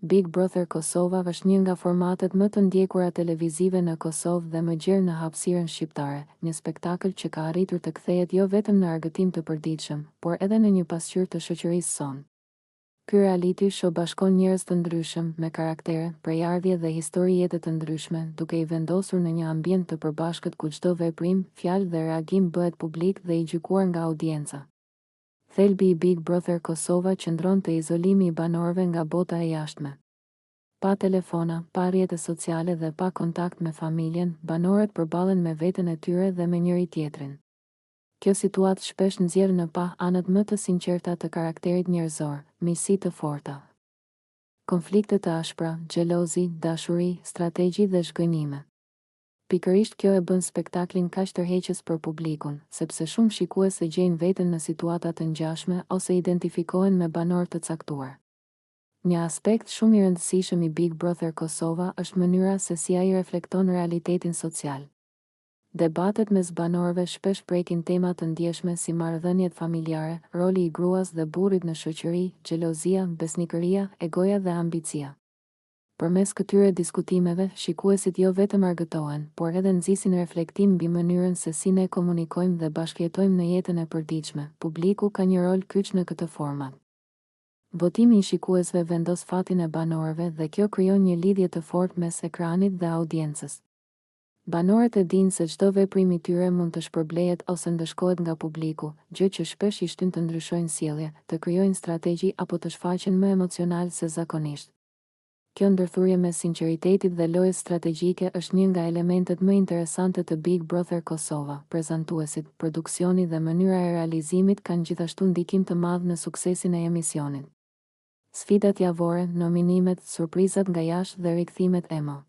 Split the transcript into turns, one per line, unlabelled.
Big Brother Kosova është një nga formatet më të ndjekura televizive në Kosovë dhe më gjerë në hapësirën shqiptare, një spektakël që ka arritur të kthehet jo vetëm në argëtim të përditshëm, por edhe në një pasqyrë të shoqërisë sonë. Ky reality show bashkon njerëz të ndryshëm, me karaktere, prejardhje dhe histori jete të ndryshme, duke i vendosur në një ambient të përbashkët ku çdo veprim, fjalë dhe reagim bëhet publik dhe i gjykuar nga audienca. Thelbi i Big Brother Kosova qëndron te izolimi i banorëve nga bota e jashtme. Pa telefona, pa rrjete sociale dhe pa kontakt me familjen, banorët përballen me veten e tyre dhe me njëri tjetrin. Kjo situatë shpesh nxjerr në pa anët më të sinqerta të karakterit njerëzor, miqësi të forta, konflikte të ashpra, xhelozi, dashuri, strategji dhe zhgënjime. Pikërisht kjo e bën spektaklin kaq tërheqës për publikun, sepse shumë shikues e gjejnë veten në situata të ngjashme ose identifikohen me banor të caktuar. Një aspekt shumë i rëndësishëm i Big Brother Kosova është mënyra se si ai reflekton realitetin social. Debatet mes banorëve shpesh prekin tema të ndjeshme si marrëdhëniet familjare, roli i gruas dhe burrit në shoqëri, xhelozia, besnikëria, egoja dhe ambicia. Përmes këtyre diskutimeve, shikuesit jo vetëm argëtohen, por edhe nxisin reflektim mbi mënyrën se si ne komunikojmë dhe bashkëjetojmë në jetën e përditshme. Publiku ka një rol kyç në këtë format. Votimi i shikuesve vendos fatin e banorëve dhe kjo krijon një lidhje të fortë mes ekranit dhe audiencës. Banorët e dinë se çdo veprim i tyre mund të shpërblehet ose ndëshkohet nga publiku, gjë që shpesh i shtyn të ndryshojnë sjellje, të krijojnë strategji apo të shfaqen më emocional se zakonisht. Kjo ndërthurje mes sinqeritetit dhe lojës strategjike është një nga elementet më interesante të Big Brother Kosova. Prezantuesit, produksioni dhe mënyra e realizimit kanë gjithashtu ndikim të madh në suksesin e emisionit. Sfidat javore, nominimet, surprizat nga jashtë dhe rikthimet emo.